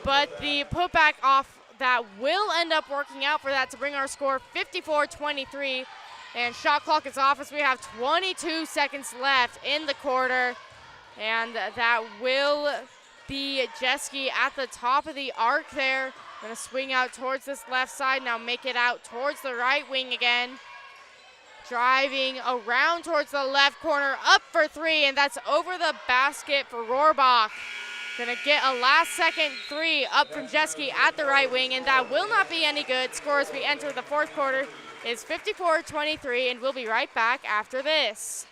but the putback off that will end up working out for that to bring our score 54-23. And shot clock is off as we have 22 seconds left in the quarter. And that will be Jeske at the top of the arc there. Gonna swing out towards this left side, now make it out towards the right wing again. Driving around towards the left corner, up for three, and that's over the basket for Rohrbach. Gonna get a last second three up from Jeske at the right wing, and that will not be any good. Score as we enter the fourth quarter is 54-23, and we'll be right back after this.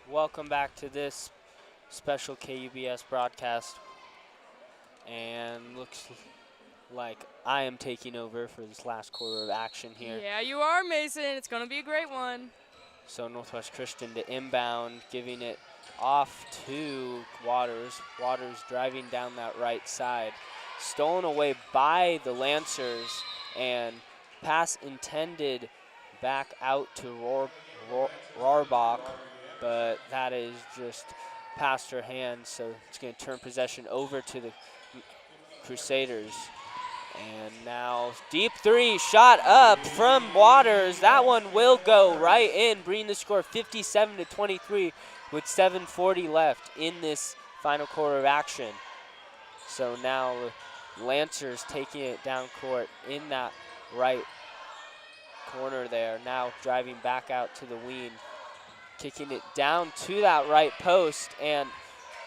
Welcome back to this special KUBS broadcast, and looks like I am taking over for this last quarter of action here. Yeah, you are, Mason. It's going to be a great one. So Northwest Christian to inbound, giving it off to Waters. Waters driving down that right side. Stolen away by the Lancers, and pass intended back out to Rohrbach, but that is just past her hands, so it's going to turn possession over to the Crusaders. And now deep three, shot up from Waters. That one will go right in, bringing the score 57-23 with 7:40 left in this final quarter of action. So now Lancers taking it down court in that right corner there. Now driving back out to the wing, kicking it down to that right post, and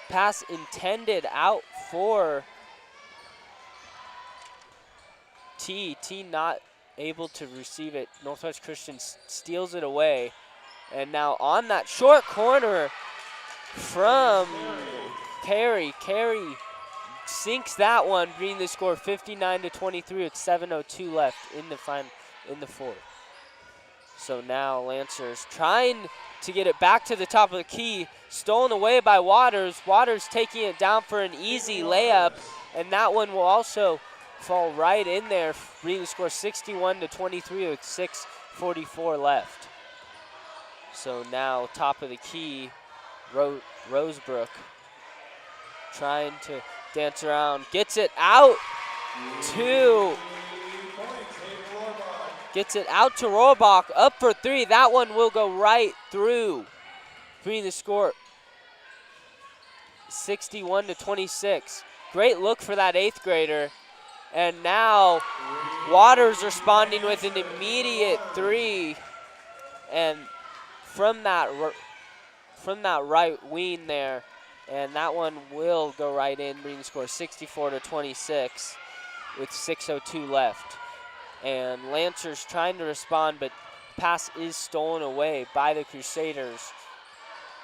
Pass intended out for T. T not able to receive it. Northwest Christian steals it away. And now on that short corner from Carey. Carey sinks that one, bringing the score 59-23 with 7:02 left in the fourth. So now Lancers trying to get it back to the top of the key, stolen away by Waters. Waters taking it down for an easy layup, and that one will also fall right in there, bringing the score 61-23 with 6:44 left. So now top of the key, Rosebrook trying to dance around, gets it out to Rohrbach, up for three. That one will go right through, bringing the score 61-26. Great look for that 8th grader. And now Waters responding with an immediate three. And from that right wing there, and that one will go right in, bringing the score 64-26 with 6:02 left. And Lancers trying to respond, but pass is stolen away by the Crusaders.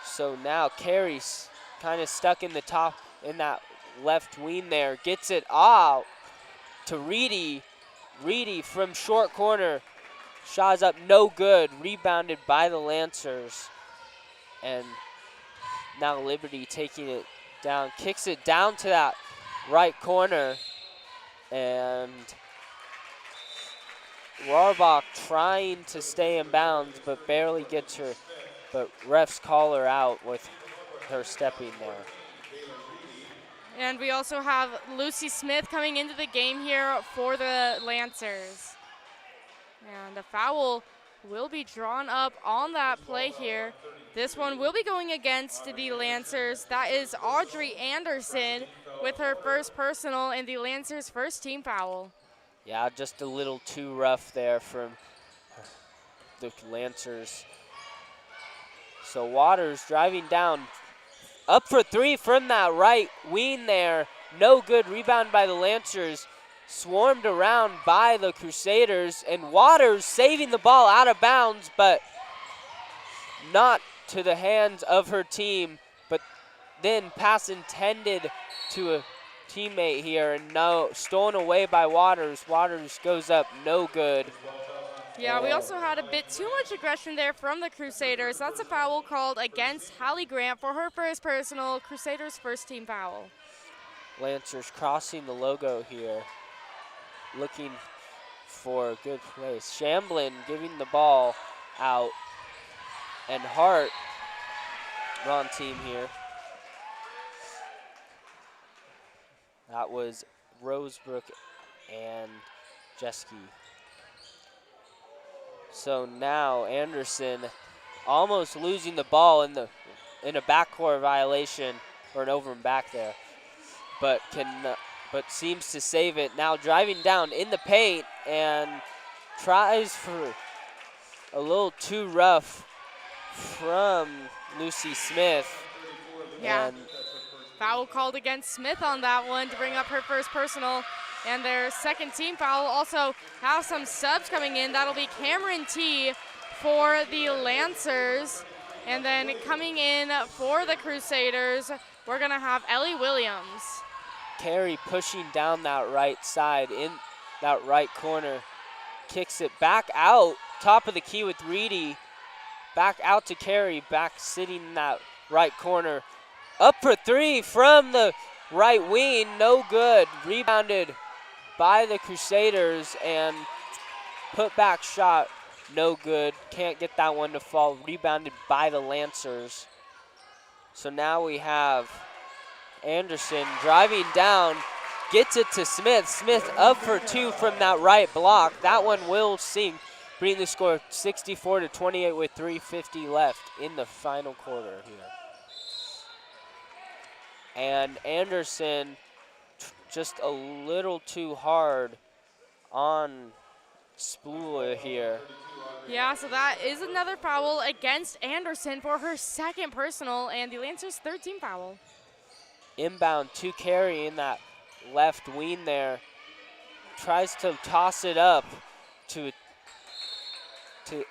So now Carey's kind of stuck in that left wing there, gets it out to Reedy. Reedy from short corner, shot is up, no good, rebounded by the Lancers. And now Liberty taking it down, kicks it down to that right corner, and Rohrbach trying to stay in bounds, but barely gets her, but refs call her out with her stepping there. And we also have Lucy Smith coming into the game here for the Lancers. And the foul will be drawn up on that play here. This one will be going against the Lancers. That is Audrey Anderson with her first personal and the Lancers' first team foul. Yeah, just a little too rough there from the Lancers. So Waters driving down, up for three from that right wing there. No good, rebound by the Lancers. Swarmed around by the Crusaders, and Waters saving the ball out of bounds, but not to the hands of her team. But then pass intended to a teammate here, and no, stolen away by Waters. Waters goes up, no good. Yeah, we also had a bit too much aggression there from the Crusaders. That's a foul called against Hallie Grant for her first personal, Crusaders' first team foul. Lancers crossing the logo here, looking for a good place. Shamblin giving the ball out, and Hart on team here. That was Rosebrook and Jeske. So now Anderson almost losing the ball in a backcourt violation, or an over and back there, but seems to save it. Now driving down in the paint and tries for a little too rough from Lucy Smith. Yeah. And foul called against Smith on that one to bring up her first personal. And their second team foul also have some subs coming in. That'll be Cameron T for the Lancers. And then coming in for the Crusaders, we're gonna have Ellie Williams. Carey pushing down that right side in that right corner. Kicks it back out, top of the key with Reedy. Back out to Carey, back sitting in that right corner. Up for three from the right wing, no good. Rebounded by the Crusaders, and put back shot, no good. Can't get that one to fall. Rebounded by the Lancers. So now we have Anderson driving down, gets it to Smith. Smith up for two from that right block. That one will sink, bringing the score 64-28 with 3:50 left in the final quarter here. And Anderson just a little too hard on Spooler here. Yeah, so that is another foul against Anderson for her second personal and the Lancers' third team foul. inbound to Carey in that left wing there. Tries to toss it up to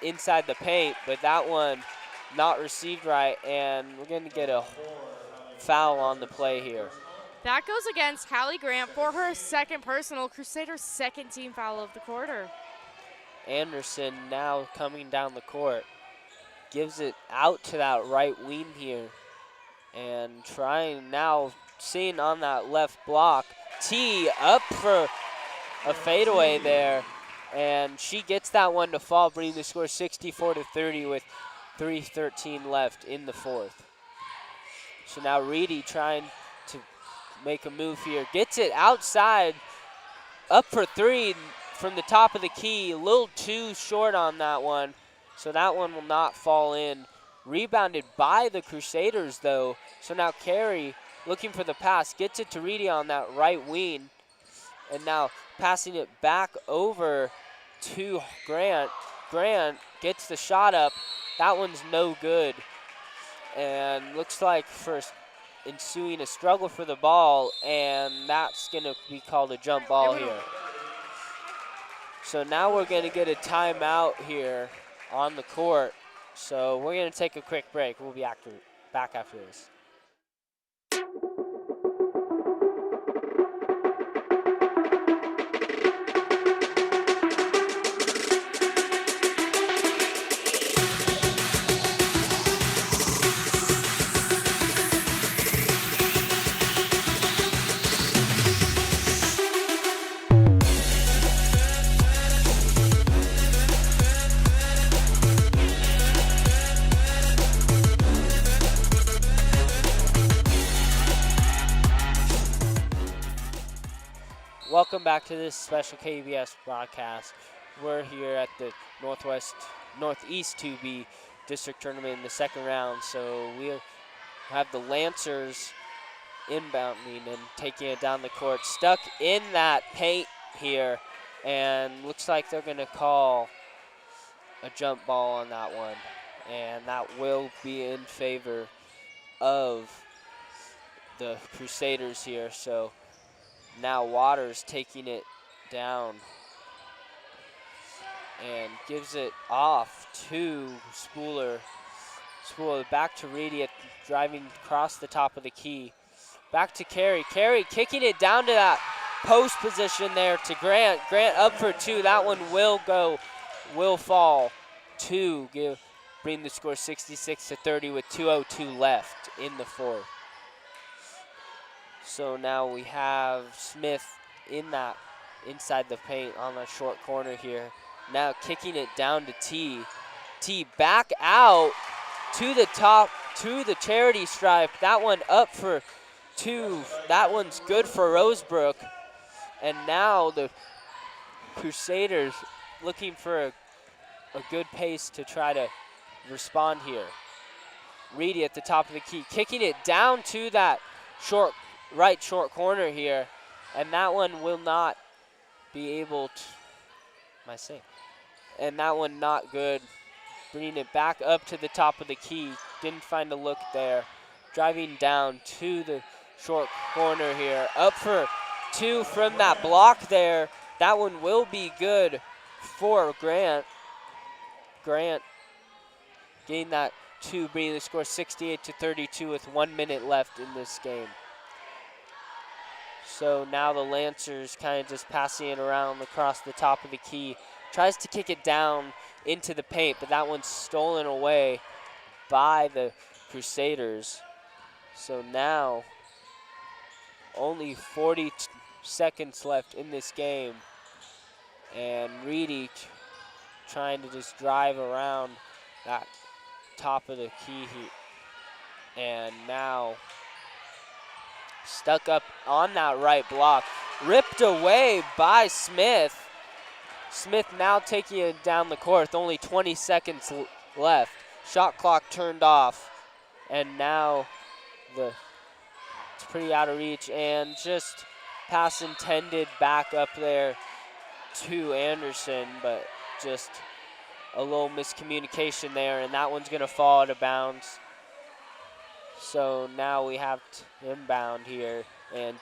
inside the paint, but that one not received right, and we're going to get a foul on the play here. That goes against Hallie Grant for her second personal, Crusaders' second team foul of the quarter. Anderson now coming down the court. Gives it out to that right wing here. And trying now, seeing on that left block. T up for a fadeaway there. And she gets that one to fall, bringing the score 64-30 with 3:13 left in the fourth. So now Reedy trying to make a move here. Gets it outside, up for three from the top of the key. A little too short on that one, so that one will not fall in. Rebounded by the Crusaders, though. So now Carey looking for the pass. Gets it to Reedy on that right wing. And now passing it back over to Grant. Grant gets the shot up. That one's no good. And looks like first ensuing a struggle for the ball, and that's going to be called a jump ball here. So now we're going to get a timeout here on the court. So we're going to take a quick break. We'll be back after this. Welcome back to this special KBS broadcast. We're here at the Northeast 2B district tournament in the second round. So we have the Lancers inbounding and taking it down the court. Stuck in that paint here, and looks like they're going to call a jump ball on that one. And that will be in favor of the Crusaders here. So now Waters taking it down and gives it off to Spooler. Spooler back to Reedy, driving across the top of the key. Back to Carey. Carey kicking it down to that post position there to Grant. Grant up for two. That one will fall. Bring the score 66-30 with 2:02 left in the fourth. So now we have Smith inside the paint on the short corner here. Now kicking it down to T. T back out to the top, to the charity stripe. That one up for two. That one's good for Rosebrook. And now the Crusaders looking for a good pace to try to respond here. Reedy at the top of the key, kicking it down to that right short corner here, and that one will not be able to, and that one not good. Bringing it back up to the top of the key, didn't find a look there. Driving down to the short corner here, up for two from that block there. That one will be good for Grant. Grant getting that two, bringing the score 68-32 with 1 minute left in this game. So now the Lancers kind of just passing it around across the top of the key. Tries to kick it down into the paint, but that one's stolen away by the Crusaders. So now only 40 seconds left in this game. And Reedy trying to just drive around that top of the key and now stuck up on that right block, ripped away by Smith. Smith now taking it down the court with only 20 seconds left. Shot clock turned off, and now it's pretty out of reach, and just pass intended back up there to Anderson, but just a little miscommunication there, and that one's gonna fall out of bounds. So now we have inbound here, and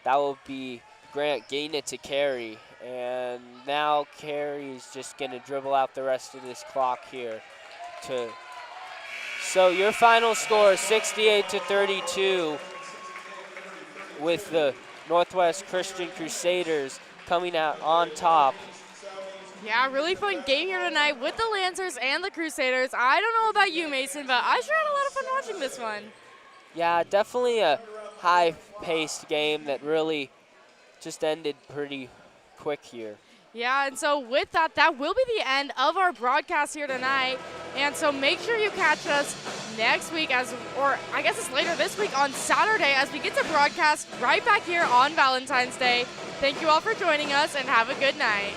that will be Grant getting it to Carey. And now Carey's just going to dribble out the rest of this clock here. So your final score is 68-32 with the Northwest Christian Crusaders coming out on top. Yeah, really fun game here tonight with the Lancers and the Crusaders. I don't know about you, Mason, but I sure had a lot of fun watching this one. Yeah, definitely a high-paced game that really just ended pretty quick here. Yeah, and so with that, that will be the end of our broadcast here tonight. And so make sure you catch us next week, or I guess it's later this week on Saturday, as we get to broadcast right back here on Valentine's Day. Thank you all for joining us, and have a good night.